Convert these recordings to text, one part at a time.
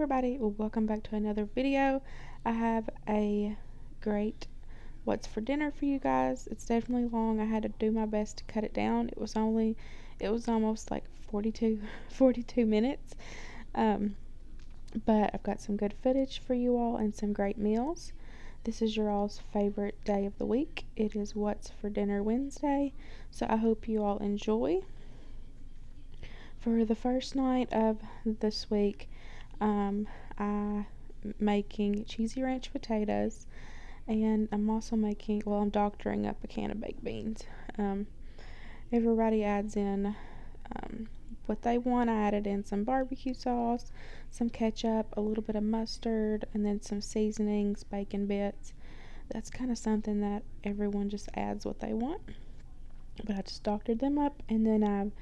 everybody, welcome back to another video. I have a great what's for dinner for you guys. It's definitely long. I had to do my best to cut it down. It was almost like 42 minutes. Um, but I've got some good footage for you all and some great meals. This is your all's favorite day of the week. It is What's for Dinner Wednesday, so I hope you all enjoy. For the first night of this week, I'm making cheesy ranch potatoes, and I'm doctoring up a can of baked beans. Everybody adds in what they want. I added in some barbecue sauce, some ketchup, a little bit of mustard, and then some seasonings, bacon bits. That's kind of something that everyone just adds what they want. But I just doctored them up, and then I've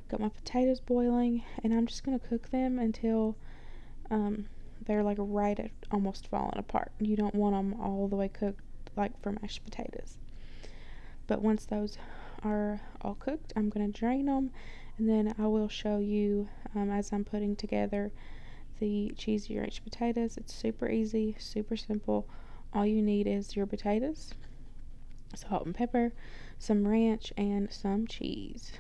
got my potatoes boiling, and I'm just going to cook them until they're like right at almost falling apart. You don't want them all the way cooked like for mashed potatoes. But once those are all cooked, I'm going to drain them, and then I will show you as I'm putting together the cheesy ranch potatoes. It's super easy, super simple. All you need is your potatoes, salt and pepper, some ranch, and some cheese.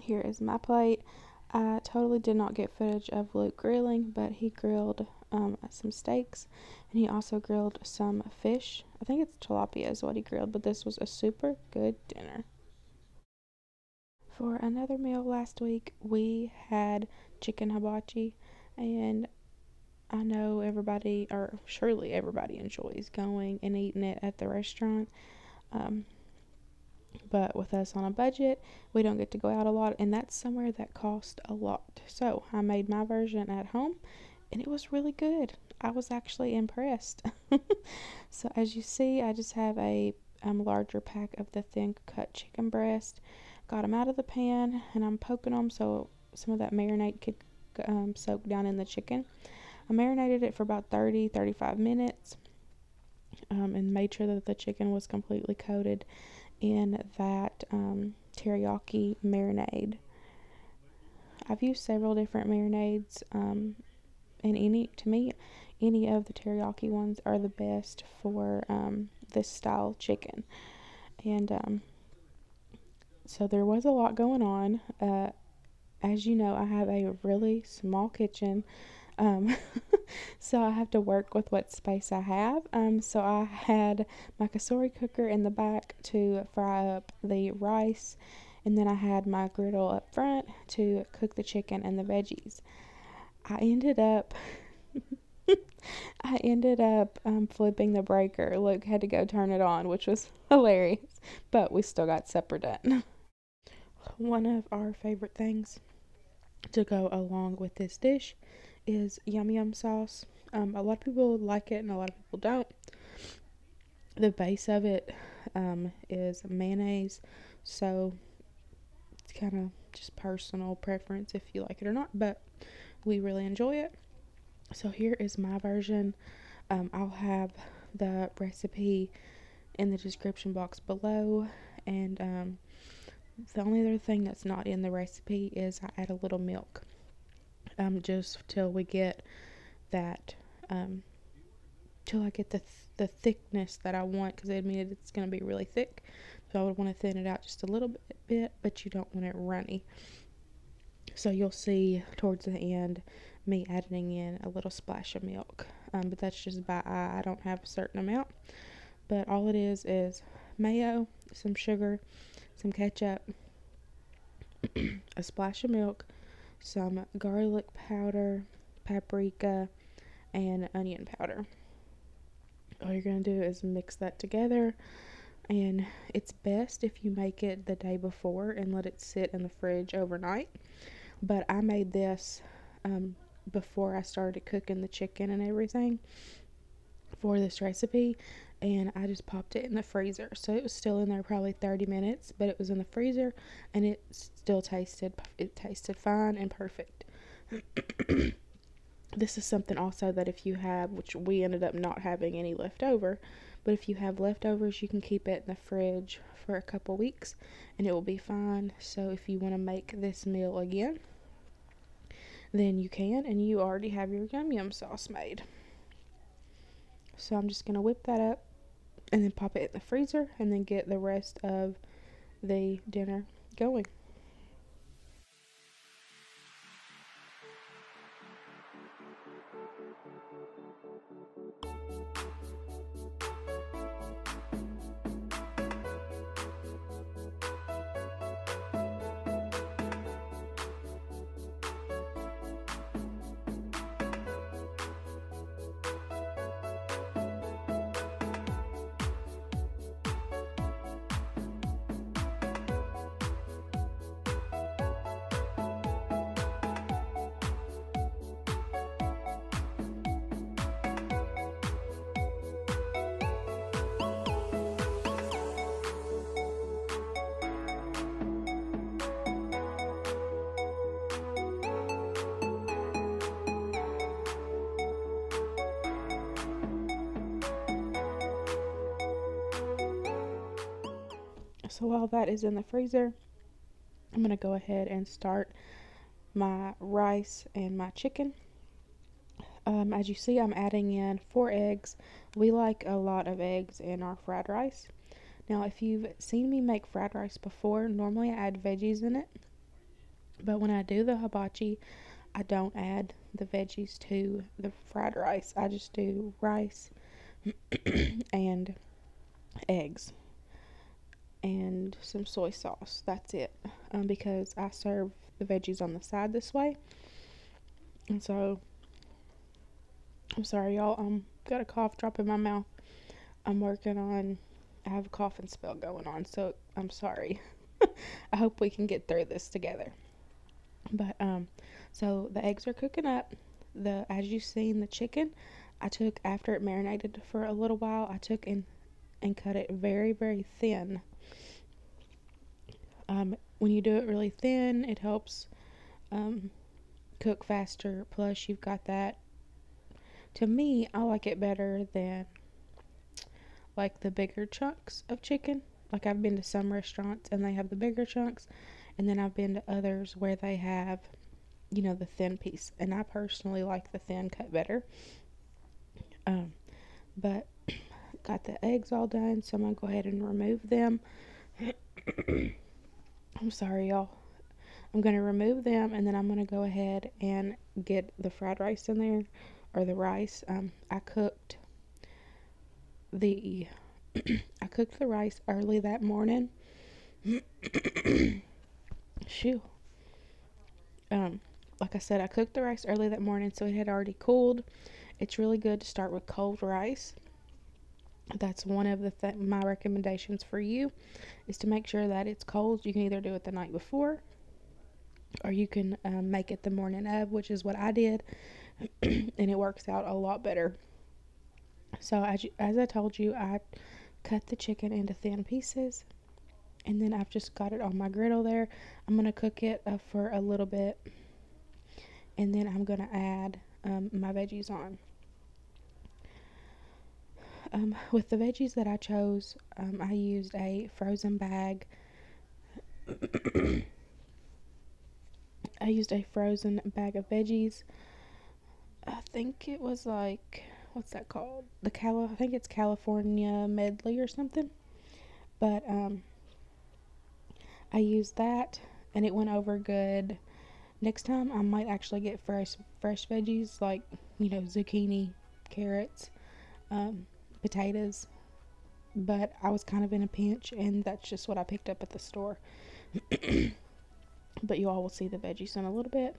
Here is my plate. I totally did not get footage of Luke grilling, but he grilled some steaks, and he also grilled some fish. I think it's tilapia is what he grilled, but this was a super good dinner. For another meal last week, we had chicken hibachi, and I know everybody, or surely everybody, enjoys going and eating it at the restaurant. But with us on a budget, we don't get to go out a lot, and that's somewhere that costs a lot. So I made my version at home, and it was really good. I was actually impressed. So as you see, I just have a larger pack of the thin cut chicken breast. Got them out of the pan, and I'm poking them so some of that marinade could soak down in the chicken. I marinated it for about 35 minutes and made sure that the chicken was completely coated in that teriyaki marinade. I've used several different marinades, and any of the teriyaki ones are the best for this style chicken. And so there was a lot going on. As you know, I have a really small kitchen. Um, so I have to work with what space I have. So I had my kasori cooker in the back to fry up the rice and then I had my griddle up front to cook the chicken and the veggies. I ended up flipping the breaker. Luke had to go turn it on, which was hilarious, but we still got supper done. One of our favorite things to go along with this dish is yum yum sauce. A lot of people like it and a lot of people don't. The base of it is mayonnaise, so it's kind of just personal preference if you like it or not, but we really enjoy it. So here is my version. I'll have the recipe in the description box below, and the only other thing that's not in the recipe is I add a little milk, just till we get that, till I get the thickness that I want, because I admit it's going to be really thick, so I would want to thin it out just a little bit, but you don't want it runny. So you'll see towards the end me adding in a little splash of milk, but that's just by eye. I don't have a certain amount, but all it is mayo, some sugar, some ketchup, a splash of milk, some garlic powder, paprika, and onion powder. All you're going to do is mix that together, and it's best if you make it the day before and let it sit in the fridge overnight. But I made this before I started cooking the chicken and everything for this recipe, and I just popped it in the freezer. So it was still in there probably 30 minutes, but it was in the freezer, and it tasted fine and perfect. This is something also that if you have, which we ended up not having any left over, but if you have leftovers, you can keep it in the fridge for a couple weeks and it will be fine. So if you want to make this meal again, then you can, and you already have your yum yum sauce made. So I'm just going to whip that up and then pop it in the freezer and then get the rest of the dinner going. So while that is in the freezer, I'm going to go ahead and start my rice and my chicken. As you see, I'm adding in 4 eggs. We like a lot of eggs in our fried rice. Now, if you've seen me make fried rice before, normally I add veggies in it. But when I do the hibachi, I don't add the veggies to the fried rice. I just do rice and eggs and some soy sauce. That's it, because I serve the veggies on the side this way. And so, I'm sorry y'all, got a cough drop in my mouth. I have a cough and spell going on, so I'm sorry. I hope we can get through this together. But so the eggs are cooking up. As you've seen, the chicken, I took, after it marinated for a little while, I took and cut it very, very thin. When you do it really thin, it helps cook faster. Plus, you've got that. To me, I like it better than like the bigger chunks of chicken. Like, I've been to some restaurants and they have the bigger chunks, and then I've been to others where they have, the thin piece, and I personally like the thin cut better. But got the eggs all done, so I'm gonna go ahead and remove them. I'm sorry, y'all. I'm gonna remove them, and then I'm gonna go ahead and get the fried rice in there, or the rice. I cooked the rice early that morning. Shoo. Um, like I said, I cooked the rice early that morning, so it had already cooled. It's really good to start with cold rice. That's one of my recommendations for you, is to make sure that it's cold. You can either do it the night before, or you can make it the morning of, which is what I did, and it works out a lot better. So as I told you, I cut the chicken into thin pieces, and then I've just got it on my griddle there. I'm going to cook it for a little bit, and then I'm going to add my veggies on. With the veggies that I chose, I used a frozen bag. I used a frozen bag of veggies. I think it was like, what's that called? I think it's California medley or something. But I used that, and it went over good. Next time I might actually get fresh veggies, like, zucchini, carrots, potatoes. But I was kind of in a pinch, and that's just what I picked up at the store. But you all will see the veggies in a little bit.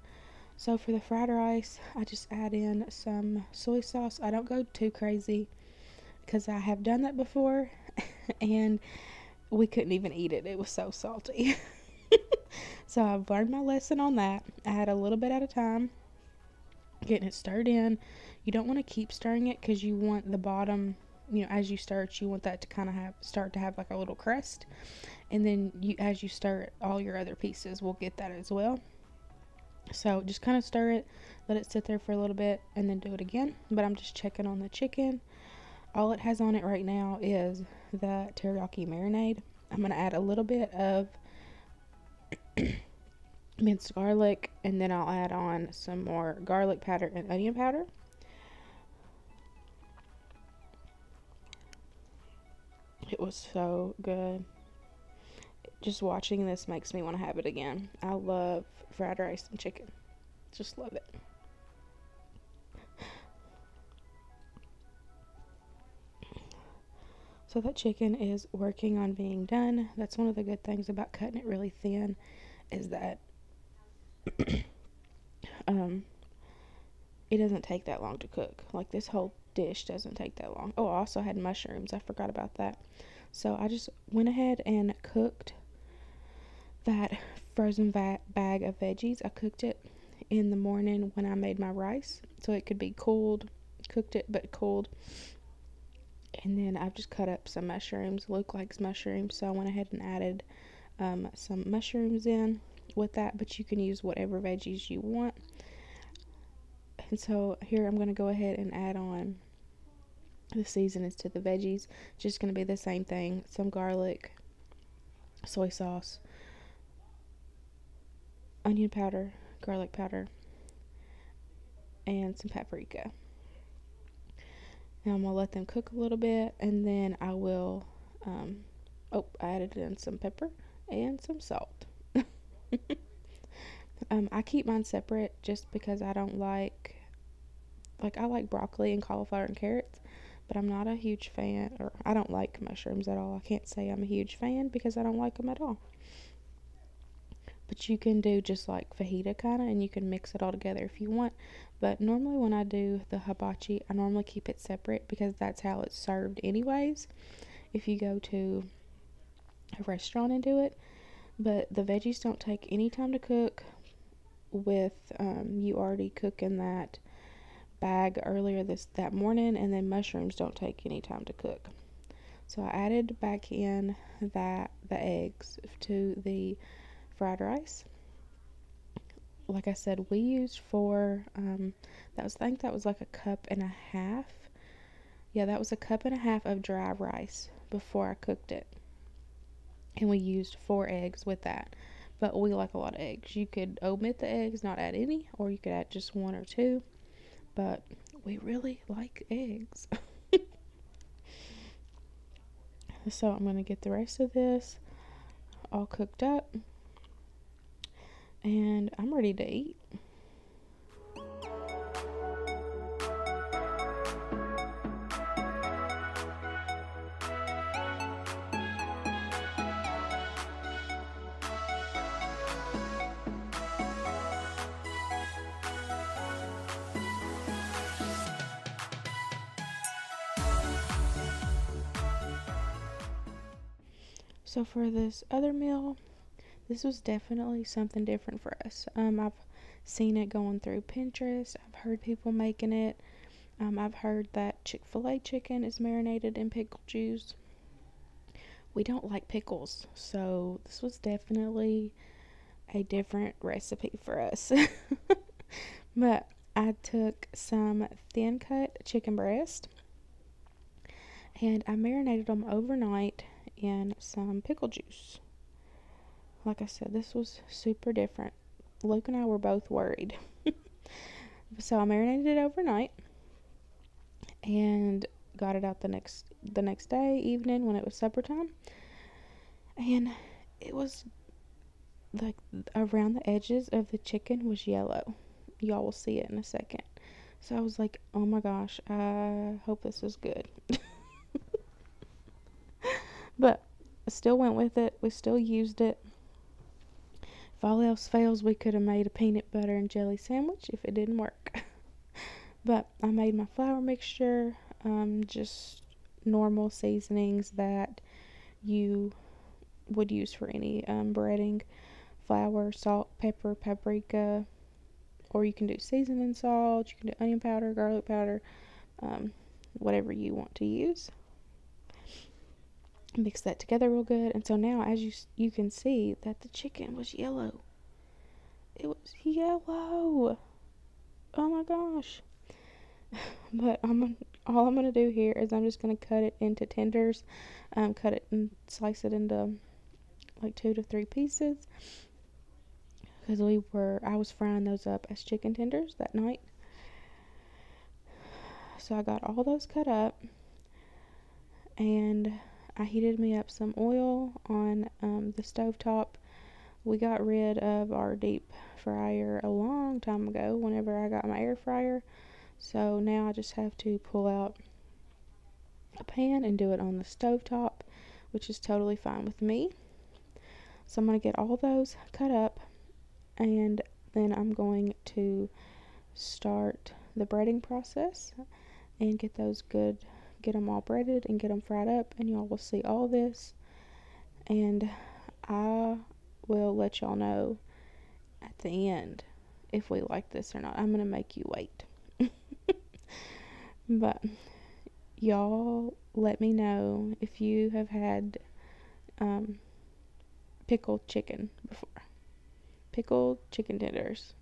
So for the fried rice, I just add in some soy sauce. I don't go too crazy, because I have done that before, and we couldn't even eat it. It was so salty. So I've learned my lesson on that. I add a little bit at a time, getting it stirred in. You don't want to keep stirring it, because you want the bottom, as you stir it, you want that to kind of start to have like a little crust. And then as you stir it, all your other pieces will get that as well. So just kind of stir it, let it sit there for a little bit, and then do it again. But I'm just checking on the chicken. All it has on it right now is the teriyaki marinade. I'm going to add a little bit of minced garlic, and then I'll add on some more garlic powder and onion powder. It was so good. Just watching this makes me want to have it again. I love fried rice and chicken. Just love it. So that chicken is working on being done. That's one of the good things about cutting it really thin, is that it doesn't take that long to cook. Like, this whole dish doesn't take that long. Oh, I also had mushrooms. I forgot about that. So I just went ahead and cooked that frozen bag of veggies. I cooked it in the morning when I made my rice, so it could be cooled. Cooked it, but cooled. And then I've just cut up some mushrooms. Luke likes mushrooms, so I went ahead and added some mushrooms in with that, but you can use whatever veggies you want. And so here I'm going to go ahead and add on the seasonings to the veggies. Just going to be the same thing: some garlic, soy sauce, onion powder, garlic powder, and some paprika. Now I'm going to let them cook a little bit, and then I will, I added in some pepper and some salt. I keep mine separate just because I don't I like broccoli and cauliflower and carrots, but I'm not a huge fan, or I don't like mushrooms at all. I can't say I'm a huge fan because I don't like them at all. But you can do just like fajita kind of, and you can mix it all together if you want. But normally when I do the hibachi, I normally keep it separate, because that's how it's served anyways, if you go to a restaurant and do it. But the veggies don't take any time to cook, with you already cooking that bag earlier that morning, and then mushrooms don't take any time to cook. So I added back in the eggs to the fried rice. Like I said, we used I think that was like a cup and a half. Yeah, that was a cup and a half of dry rice before I cooked it. And we used 4 eggs with that. But we like a lot of eggs. You could omit the eggs, not add any, or you could add just 1 or 2. But we really like eggs. So I'm going to get the rest of this all cooked up, and I'm ready to eat. So for this other meal, this was definitely something different for us. I've seen it going through Pinterest. I've heard people making it. I've heard that Chick-fil-A chicken is marinated in pickle juice. We don't like pickles, so this was definitely a different recipe for us. But I took some thin cut chicken breast and I marinated them overnight in some pickle juice. Like I said, this was super different. Luke and I were both worried. So I marinated it overnight and got it out the next day, evening, when it was supper time. And it was like around the edges of the chicken was yellow. Y'all will see it in a second. So I was like, oh my gosh, I hope this is good. But I still went with it. We still used it. If all else fails, we could have made a peanut butter and jelly sandwich if it didn't work. But I made my flour mixture, just normal seasonings that you would use for any breading. Flour, salt, pepper, paprika, or you can do seasoning salt, you can do onion powder, garlic powder, whatever you want to use. Mix that together real good. And so now, as you can see that the chicken was yellow. It was yellow. Oh my gosh. But all I'm gonna do here is I'm just gonna cut it into tenders, cut it and slice it into like 2 to 3 pieces, because I was frying those up as chicken tenders that night. So I got all those cut up, and I heated me up some oil on the stovetop. We got rid of our deep fryer a long time ago whenever I got my air fryer. So now I just have to pull out a pan and do it on the stovetop, which is totally fine with me. So I'm going to get all those cut up, and then I'm going to start the breading process and get them all breaded and get them fried up, and y'all will see all this, and I will let y'all know at the end if we like this or not. I'm going to make you wait. But y'all let me know if you have had pickled chicken before. Pickled chicken tenders.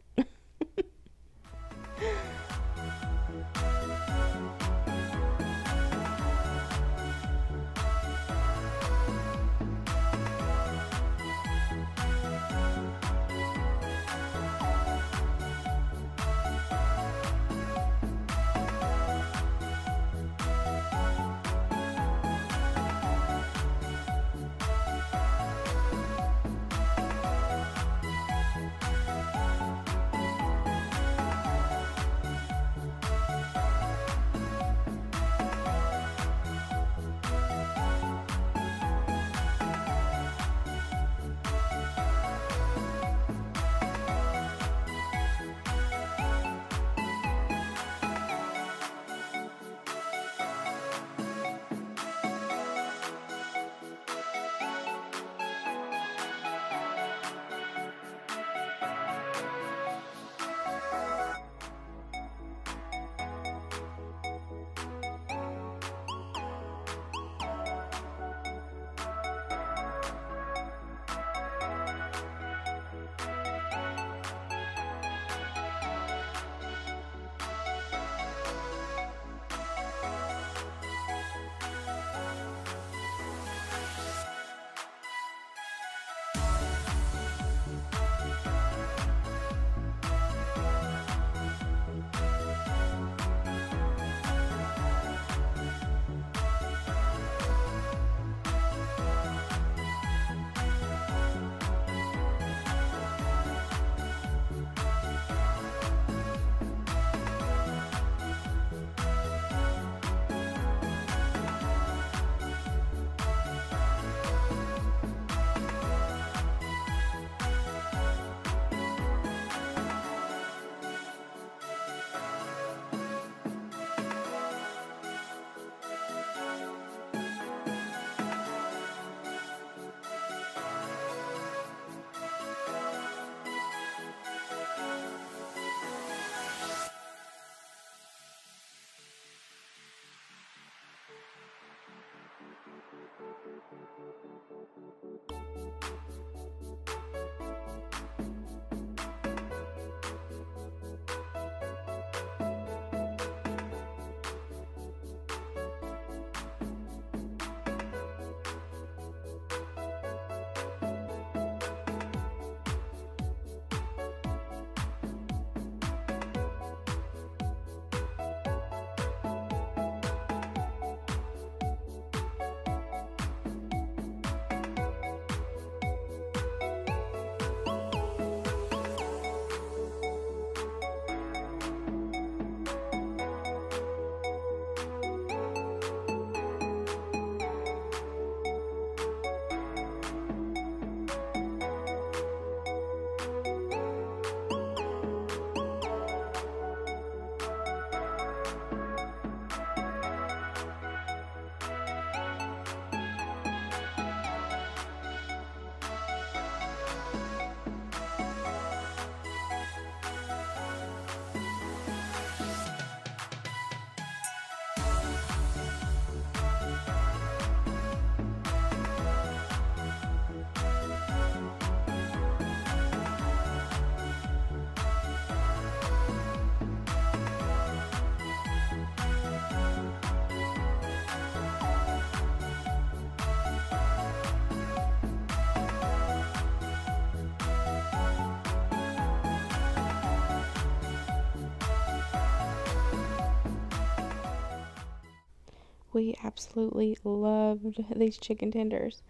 We absolutely loved these chicken tenders.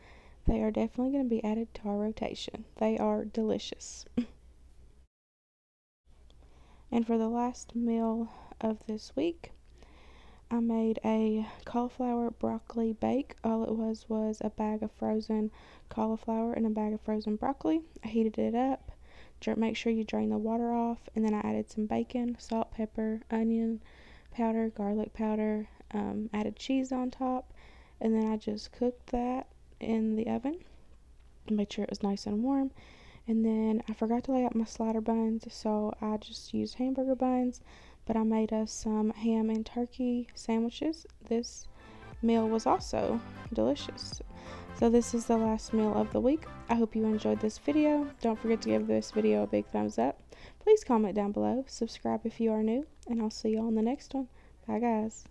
They are definitely going to be added to our rotation. They are delicious. And for the last meal of this week, I made a cauliflower broccoli bake. All it was a bag of frozen cauliflower and a bag of frozen broccoli. I heated it up. Make sure you drain the water off, and then I added some bacon, salt, pepper, onion powder, garlic powder, added cheese on top, and then I just cooked that in the oven. Made sure it was nice and warm. And then I forgot to lay out my slider buns, so I just used hamburger buns, but I made us some ham and turkey sandwiches. This meal was also delicious. So this is the last meal of the week. I hope you enjoyed this video. Don't forget to give this video a big thumbs up. Please comment down below, subscribe if you are new, and I'll see you on the next one. Bye guys.